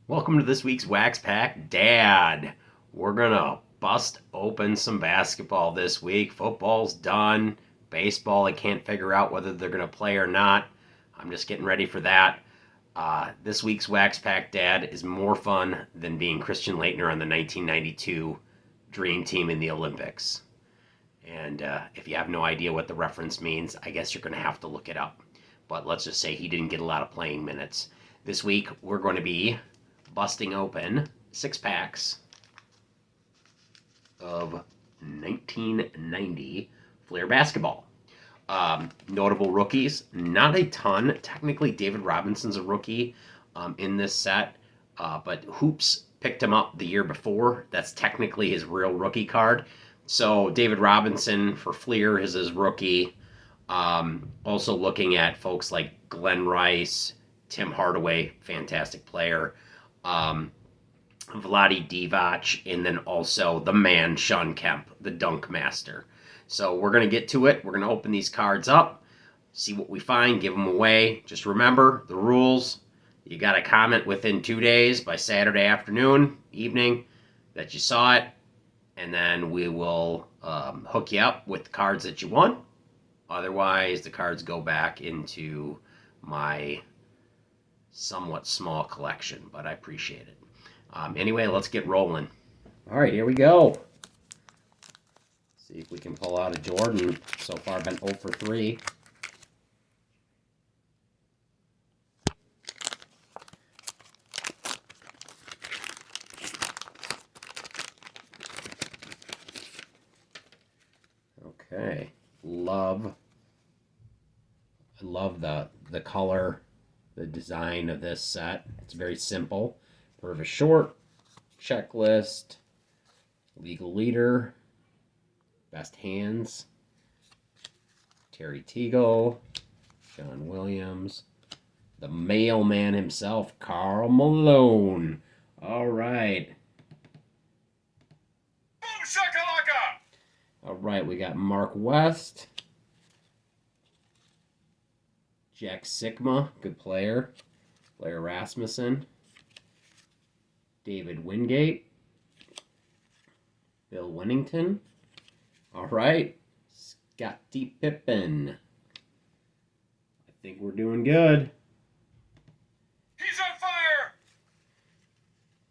Welcome to this week's Wax Pack. Dad, we're gonna bust open some basketball this week. Football's done. Baseball, I can't figure out whether they're gonna play or not. I'm just getting ready for that. This week's Wax Pack, Dad, is more fun than being Christian Laettner on the 1992 Dream Team in the Olympics. And if you have no idea what the reference means, I guess you're gonna have to look it up. But let's just say he didn't get a lot of playing minutes. This week, we're going to be busting open 6 packs of 1990 Flair basketball. Notable rookies, not a ton. Technically, David Robinson's a rookie in this set, but Hoops picked him up the year before. That's technically his real rookie card. So David Robinson for Fleer is his rookie. Also looking at folks like Glenn Rice, Tim Hardaway, fantastic player. Vlade Divac, and then also the man, Sean Kemp, the dunk master. So we're going to get to it. We're going to open these cards up, see what we find, give them away. Just remember the rules. You got to comment within 2 days by Saturday afternoon, evening, that you saw it, and then we will hook you up with the cards that you want. Otherwise, the cards go back into my somewhat small collection, but I appreciate it. Anyway, let's get rolling. All right, here we go. See if we can pull out a Jordan. So far, I've been 0 for 3. Okay, I love the color, the design of this set. It's very simple. Purvis Short, checklist, legal leader, best hands, Terry Teagle, John Williams, the mailman himself, Karl Malone. All right. Boom shakalaka! All right, we got Mark West, Jack Sikma, good player, Blair Rasmussen, David Wingate, Bill Winnington. All right, Scottie Pippen. I think we're doing good. He's on fire!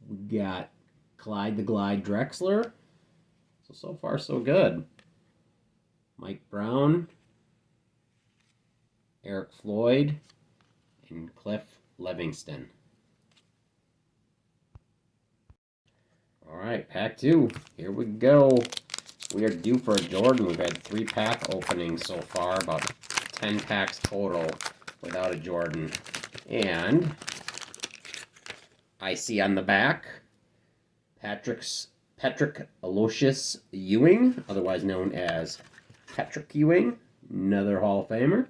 We got Clyde the Glide Drexler. So far, so good. Mike Brown, Eric Floyd, and Cliff Livingston. All right, pack 2. Here we go. We are due for a Jordan. We've had 3 pack openings so far, about 10 packs total without a Jordan. And I see on the back Patrick Aloysius Ewing, otherwise known as Patrick Ewing, another Hall of Famer.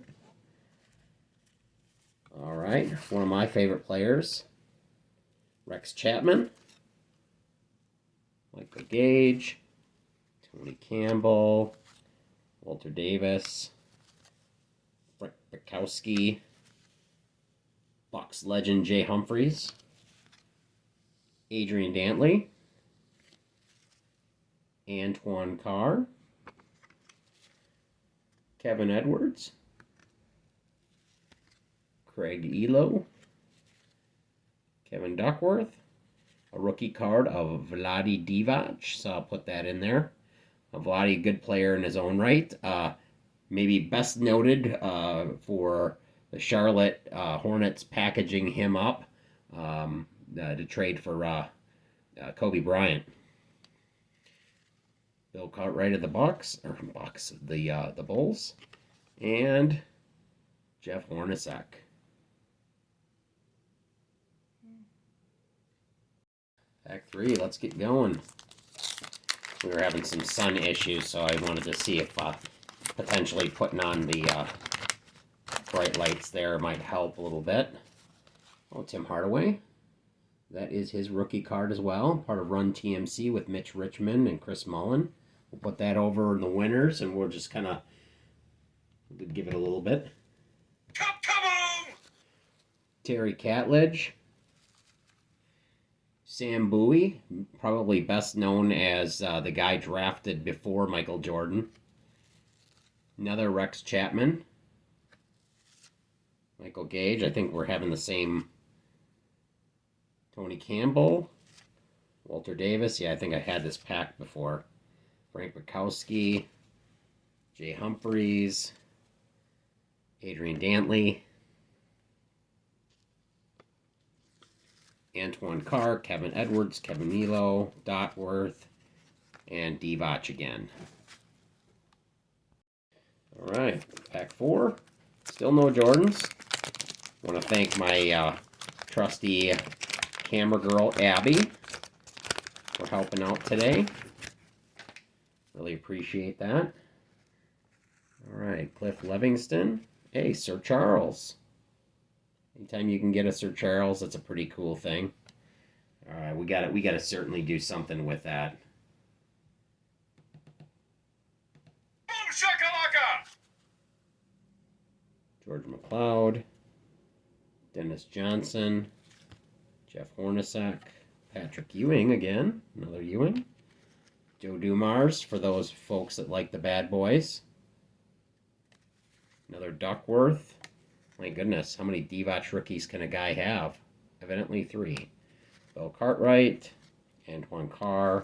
All right, one of my favorite players, Rex Chapman, Michael Gage, Tony Campbell, Walter Davis, Frank Bukowski, Bucks legend Jay Humphries, Adrian Dantley, Antoine Carr, Kevin Edwards, Craig Elo, Kevin Duckworth, a rookie card of Vlade Divac, so I'll put that in there. Vlade, a good player in his own right. Maybe best noted for the Charlotte Hornets packaging him up to trade for Kobe Bryant. Bill Cartwright of the the Bulls, and Jeff Hornacek. Pack 3, let's get going. We were having some sun issues, so I wanted to see if potentially putting on the bright lights there might help a little bit. Oh, Tim Hardaway. That is his rookie card as well, part of Run TMC with Mitch Richmond and Chris Mullen. We'll put that over in the winners, and we'll just kind of give it a little bit. Kaboom! Terry Catledge. Sam Bowie, probably best known as the guy drafted before Michael Jordan. Another Rex Chapman. Michael Gage, I think we're having the same. Tony Campbell. Walter Davis, yeah, I think I had this pack before. Frank Bukowski. Jay Humphreys. Adrian Dantley. Antoine Carr, Kevin Edwards, Kevin Milo, Dotworth, and Divac again. All right, pack 4. Still no Jordans. I want to thank my trusty camera girl, Abby, for helping out today. Really appreciate that. All right, Cliff Livingston. Hey, Sir Charles. Anytime you can get a Sir Charles, that's a pretty cool thing. All right, we got to certainly do something with that. Boom shakalaka! George McLeod, Dennis Johnson, Jeff Hornacek, Patrick Ewing again, another Ewing. Joe Dumars for those folks that like the bad boys. Another Duckworth. My goodness, how many Divac rookies can a guy have? Evidently 3. Bill Cartwright, Antoine Carr,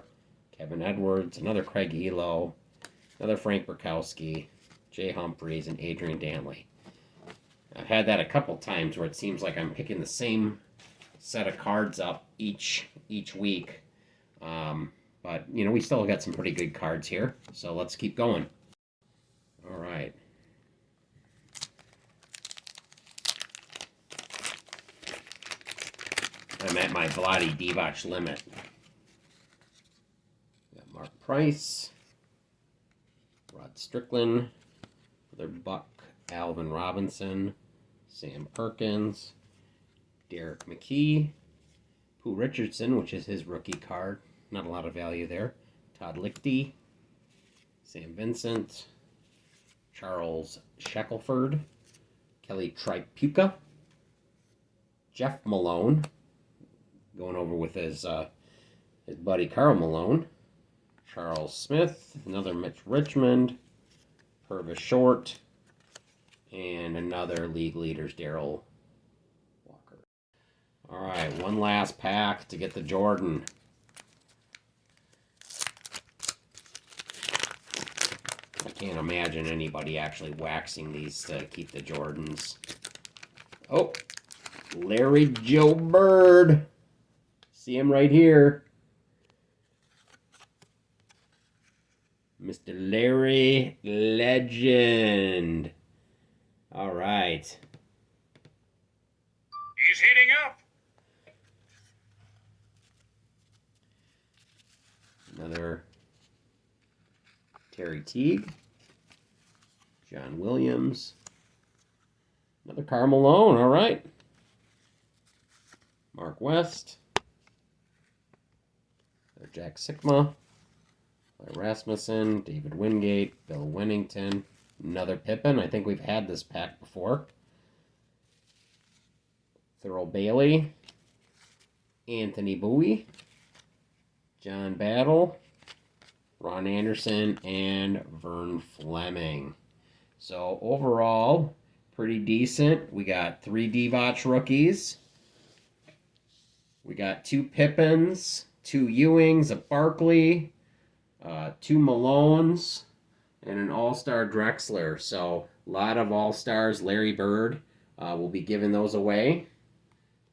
Kevin Edwards, another Craig Elo, another Frank Burkowski, Jay Humphreys, and Adrian Dantley. I've had that a couple times where it seems like I'm picking the same set of cards up each week. But, you know, we still got some pretty good cards here, so let's keep going. All right. I'm at my Vlade Divac limit. Got Mark Price, Rod Strickland, another Buck, Alvin Robinson, Sam Perkins, Derek McKee, Pooh Richardson, which is his rookie card. Not a lot of value there. Todd Lichty, Sam Vincent, Charles Shackelford, Kelly Tripucka, Jeff Malone, going over with his buddy Carl Malone, Charles Smith, another Mitch Richmond, Purvis Short, and another league leaders, Daryl Walker. All right, one last pack to get the Jordan. I can't imagine anybody actually waxing these to keep the Jordans. Oh, Larry Joe Bird. See him right here. Mr. Larry Legend. All right. He's heating up. Another Terry Teague. John Williams. Another Karl Malone. All right. Mark West. Another Jack Sikma. Rasmussen. David Wingate. Bill Winnington. Another Pippen. I think we've had this pack before. Thurl Bailey. Anthony Bowie. John Battle. Ron Anderson. And Vern Fleming. So overall, pretty decent. We got 3 Divac rookies. We got 2 Pippens, 2 Ewings, a Barkley, 2 Malones, and an All-Star Drexler. So a lot of All-Stars. Larry Bird will be giving those away.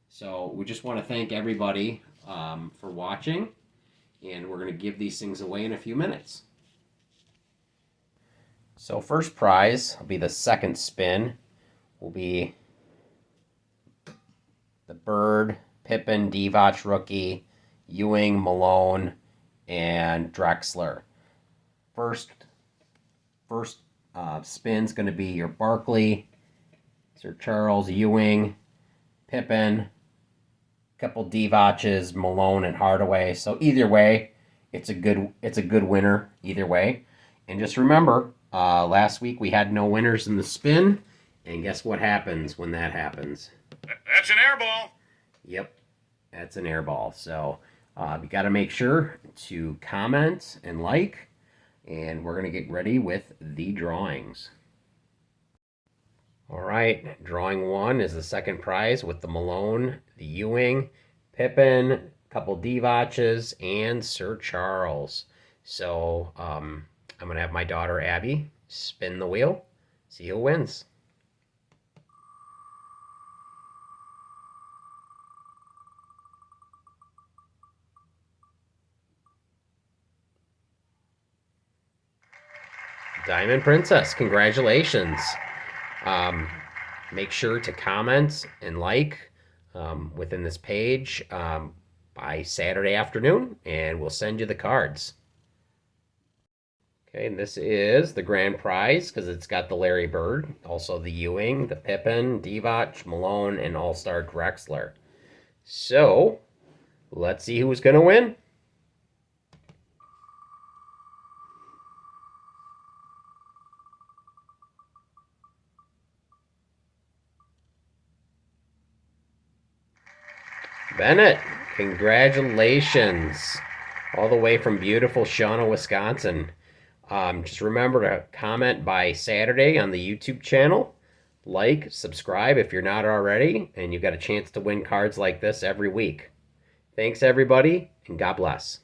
So we just want to thank everybody for watching, and we're going to give these things away in a few minutes. So first prize will be the second spin. Will be the Bird, Pippen, Divac rookie, Ewing, Malone, and Drexler. First spin's going to be your Barkley, Sir Charles, Ewing, Pippen, a couple Divacs, Malone, and Hardaway. So either way, it's a good winner either way. And just remember, last week we had no winners in the spin, and guess what happens when that happens? That's an air ball. Yep, that's an air ball. So you got to make sure to comment and like, and we're gonna get ready with the drawings. All right, drawing one is the second prize with the Malone, the Ewing, Pippen, a couple Divaches, and Sir Charles. So I'm going to have my daughter Abby spin the wheel, see who wins. Diamond Princess, congratulations. Um, Make sure to comment and like within this page by Saturday afternoon, and we'll send you the cards. Okay, and this is the grand prize because it's got the Larry Bird, also the Ewing, the Pippen, Divac, Malone, and All-Star Drexler. So, let's see who's going to win. Bennett, congratulations. All the way from beautiful Shauna, Wisconsin. Just remember to comment by Saturday on the YouTube channel. Like, subscribe if you're not already, and you got a chance to win cards like this every week. Thanks, everybody, and God bless.